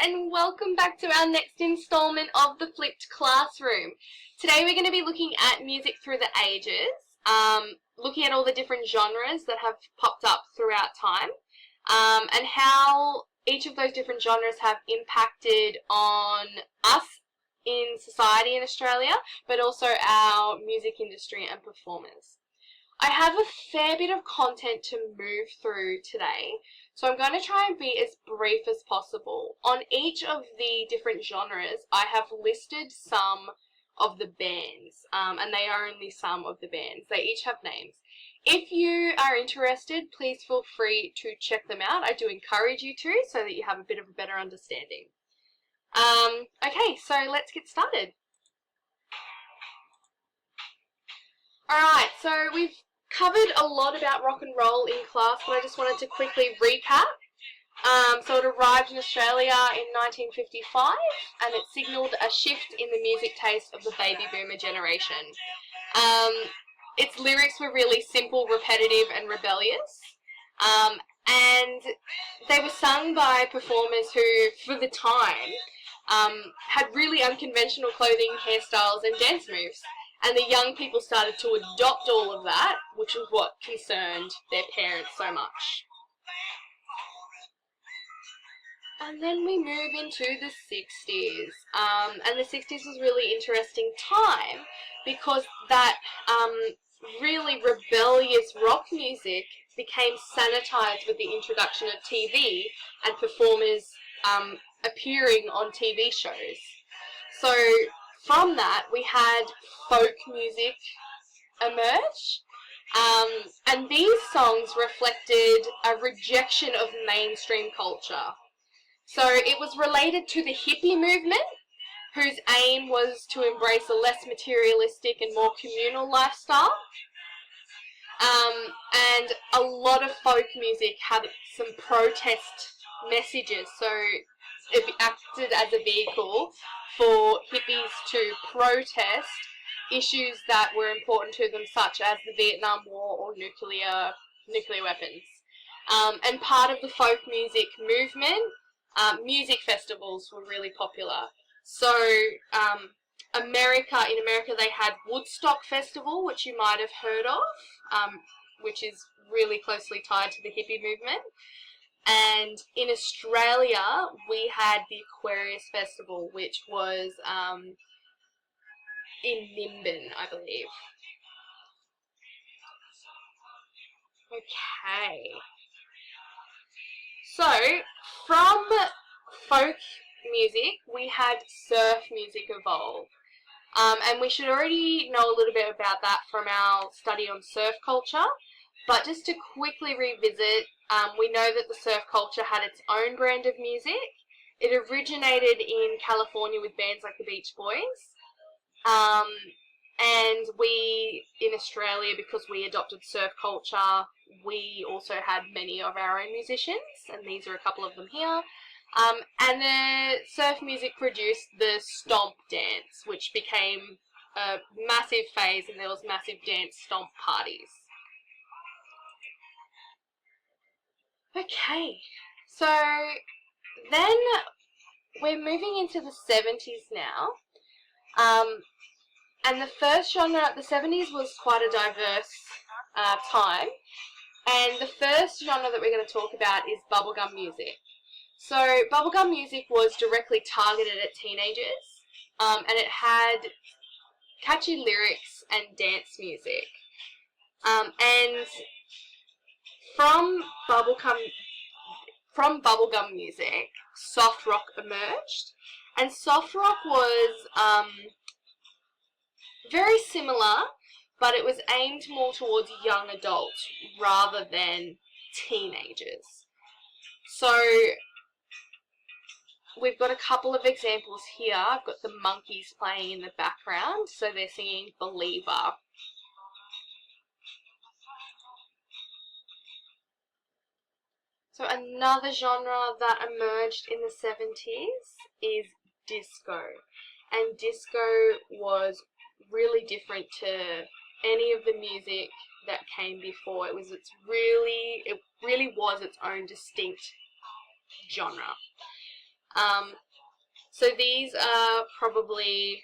and welcome back to our next installment of the Flipped Classroom. Today we're going to be looking at music through the ages, looking at all the different genres that have popped up throughout time, and how each of those different genres have impacted on us in society in Australia, but also our music industry and performers. I have a fair bit of content to move through today, so I'm going to try and be as brief as possible. On each of the different genres, I have listed some of the bands, and they are only some of the bands. They each have names. If you are interested, please feel free to check them out. I do encourage you to, so that you have a bit of a better understanding. Okay, so let's get started. Alright, so we've covered a lot about rock and roll in class, but I just wanted to quickly recap. So it arrived in Australia in 1955, and it signalled a shift in the music taste of the baby boomer generation. Its lyrics were really simple, repetitive, and rebellious. And they were sung by performers who, for the time, had really unconventional clothing, hairstyles, and dance moves. And the young people started to adopt all of that, which was what concerned their parents so much. And then we move into the 60s. And the 60s was a really interesting time because that really rebellious rock music became sanitized with the introduction of TV and performers appearing on TV shows. So from that, we had folk music emerge, and these songs reflected a rejection of mainstream culture. So it was related to the hippie movement, whose aim was to embrace a less materialistic and more communal lifestyle. And a lot of folk music had some protest messages, so it acted as a vehicle for hippies to protest issues that were important to them, such as the Vietnam War or nuclear weapons. And part of the folk music movement, music festivals were really popular. So in America they had Woodstock Festival, which you might have heard of, which is really closely tied to the hippie movement. And in Australia, we had the Aquarius Festival, which was in Nimbin, I believe. Okay. So, from folk music, we had surf music evolve. And we should already know a little bit about that from our study on surf culture. But just to quickly revisit, we know that the surf culture had its own brand of music. It originated in California with bands like the Beach Boys. And we, in Australia, because we adopted surf culture, we also had many of our own musicians, and these are a couple of them here. And the surf music produced the stomp dance, which became a massive phase, and there was massive dance stomp parties. Okay, so then we're moving into the 70s now, and the first genre, the 70s was quite a diverse time, and the first genre that we're going to talk about is bubblegum music. So bubblegum music was directly targeted at teenagers, and it had catchy lyrics and dance music, and from bubblegum music, soft rock emerged, and soft rock was very similar, but it was aimed more towards young adults rather than teenagers. So we've got a couple of examples here. I've got the Monkees playing in the background, so they're singing Believer. So another genre that emerged in the 70s is disco. And disco was really different to any of the music that came before. It really was its own distinct genre. So these are probably,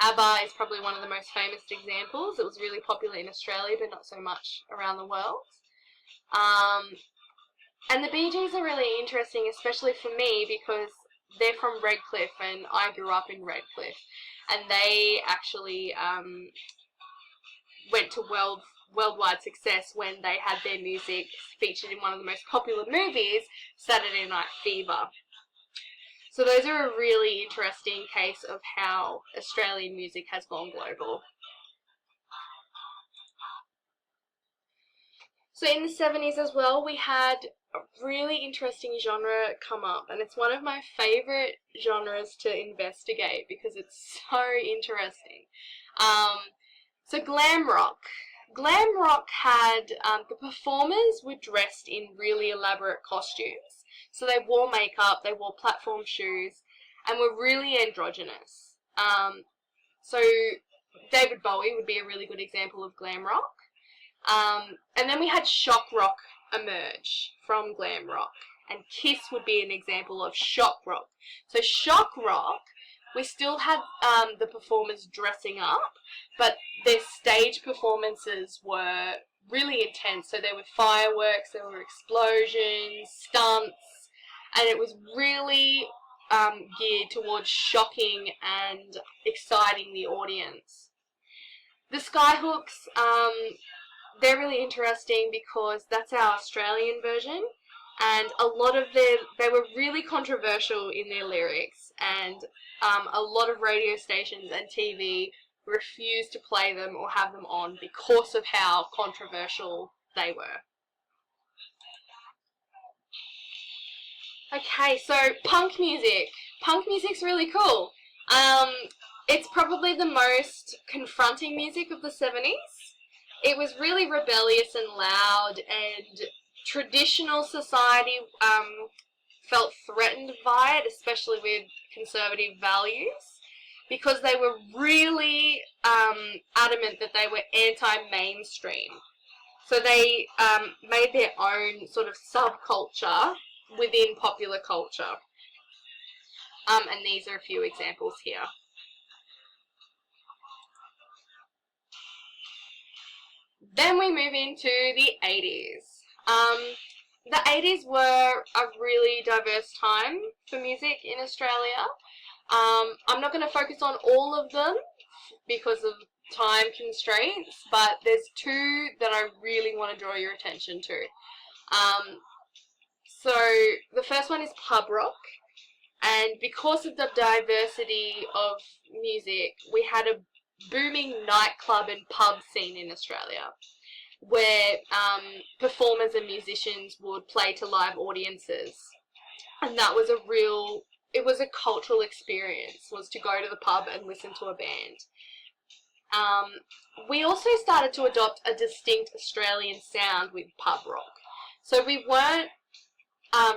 ABBA is probably one of the most famous examples. It was really popular in Australia, but not so much around the world. And the Bee Gees are really interesting, especially for me, because they're from Redcliffe, and I grew up in Redcliffe. And they actually went to worldwide success when they had their music featured in one of the most popular movies, Saturday Night Fever. So those are a really interesting case of how Australian music has gone global. So in the 70s as well, we had a really interesting genre come up, and it's one of my favourite genres to investigate because it's so interesting. So glam rock. Glam rock had, the performers were dressed in really elaborate costumes. So they wore makeup, they wore platform shoes, and were really androgynous. So David Bowie would be a really good example of glam rock. And then we had shock rock emerge from glam rock, and Kiss would be an example of shock rock. So shock rock, we still had the performers dressing up, but their stage performances were really intense. So there were fireworks, there were explosions, stunts, and it was really geared towards shocking and exciting the audience. The Skyhooks, they're really interesting because that's our Australian version, and a lot of they were really controversial in their lyrics, and a lot of radio stations and TV refused to play them or have them on because of how controversial they were. Okay, so punk music. Punk music's really cool. It's probably the most confronting music of the 70s. It was really rebellious and loud, and traditional society felt threatened by it, especially with conservative values, because they were really adamant that they were anti-mainstream. So they made their own sort of subculture within popular culture. And these are a few examples here. Then we move into the 80s. The 80s were a really diverse time for music in Australia. I'm not going to focus on all of them because of time constraints, but there's two that I really want to draw your attention to. So the first one is pub rock, and because of the diversity of music, we had a booming nightclub and pub scene in Australia, where performers and musicians would play to live audiences, and that was it was a cultural experience, was to go to the pub and listen to a band. We also started to adopt a distinct Australian sound with pub rock. So we weren't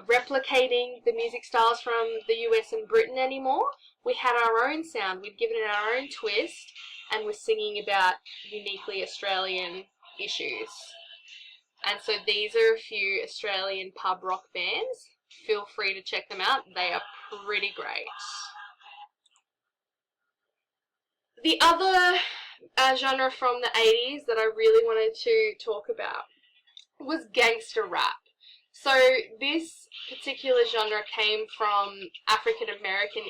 replicating the music styles from the US and Britain anymore. We had our own sound, we'd given it our own twist, and we're singing about uniquely Australian issues. And so these are a few Australian pub rock bands. Feel free to check them out, they are pretty great. The other genre from the 80s that I really wanted to talk about was gangster rap. So this particular genre came from African American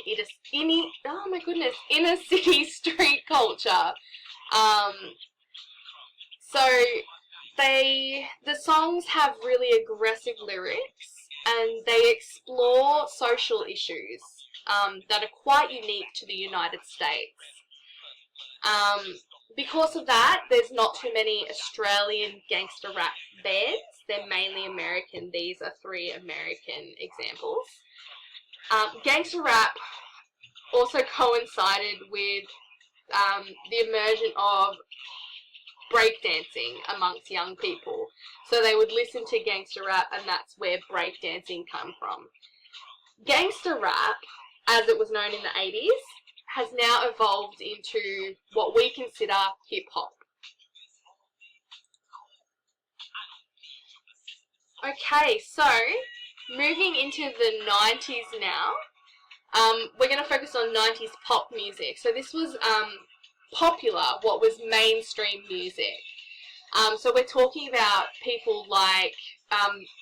inner city street culture. So the songs have really aggressive lyrics, and they explore social issues that are quite unique to the United States. Because of that, there's not too many Australian gangster rap bands. They're mainly American. These are 3 American examples. Gangster rap also coincided with the immersion of breakdancing amongst young people. So they would listen to gangster rap, and that's where breakdancing come from. Gangster rap, as it was known in the 80s, has now evolved into what we consider hip-hop. Okay, so moving into the 90s now, we're going to focus on 90s pop music. So this was popular, what was mainstream music. So we're talking about people like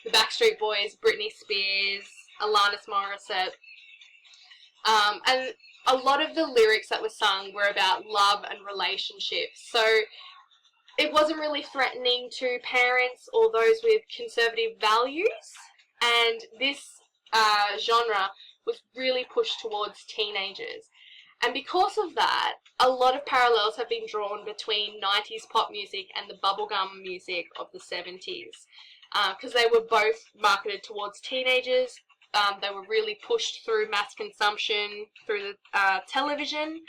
the Backstreet Boys, Britney Spears, Alanis Morissette, and a lot of the lyrics that were sung were about love and relationships. So it wasn't really threatening to parents or those with conservative values, and this genre was really pushed towards teenagers. And because of that, a lot of parallels have been drawn between 90s pop music and the bubblegum music of the 70s, because they were both marketed towards teenagers. They were really pushed through mass consumption, through the television,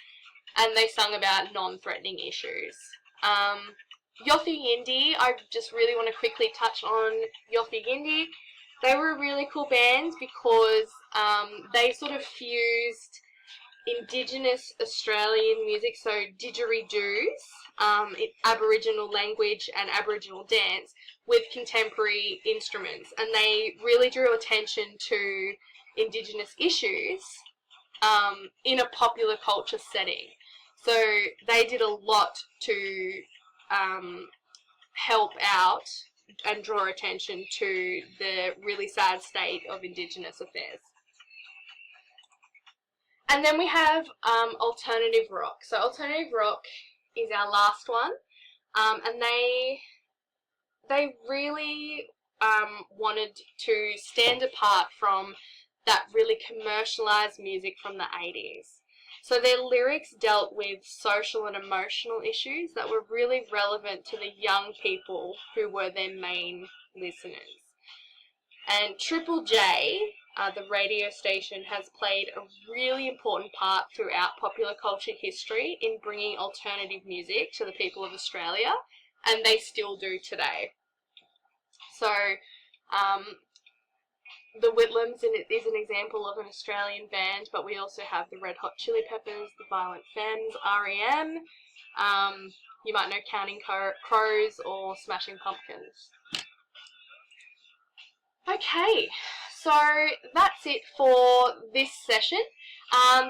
and they sung about non-threatening issues. Yothu Yindi, I just really want to quickly touch on Yothu Yindi. They were a really cool band because they sort of fused Indigenous Australian music, so didgeridoos, Aboriginal language and Aboriginal dance, with contemporary instruments, and they really drew attention to Indigenous issues in a popular culture setting. So they did a lot to help out and draw attention to the really sad state of Indigenous affairs. And then we have alternative rock. So alternative rock is our last one, and they really wanted to stand apart from that really commercialized music from the 80s. So their lyrics dealt with social and emotional issues that were really relevant to the young people who were their main listeners. And Triple J, the radio station, has played a really important part throughout popular culture history in bringing alternative music to the people of Australia, and they still do today. So the Whitlams is an example of an Australian band, but we also have the Red Hot Chili Peppers, the Violent Femmes, R.E.M., you might know Counting Crows or Smashing Pumpkins. Okay, so that's it for this session.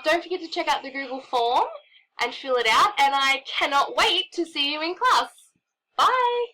Don't forget to check out the Google form and fill it out, and I cannot wait to see you in class. Bye!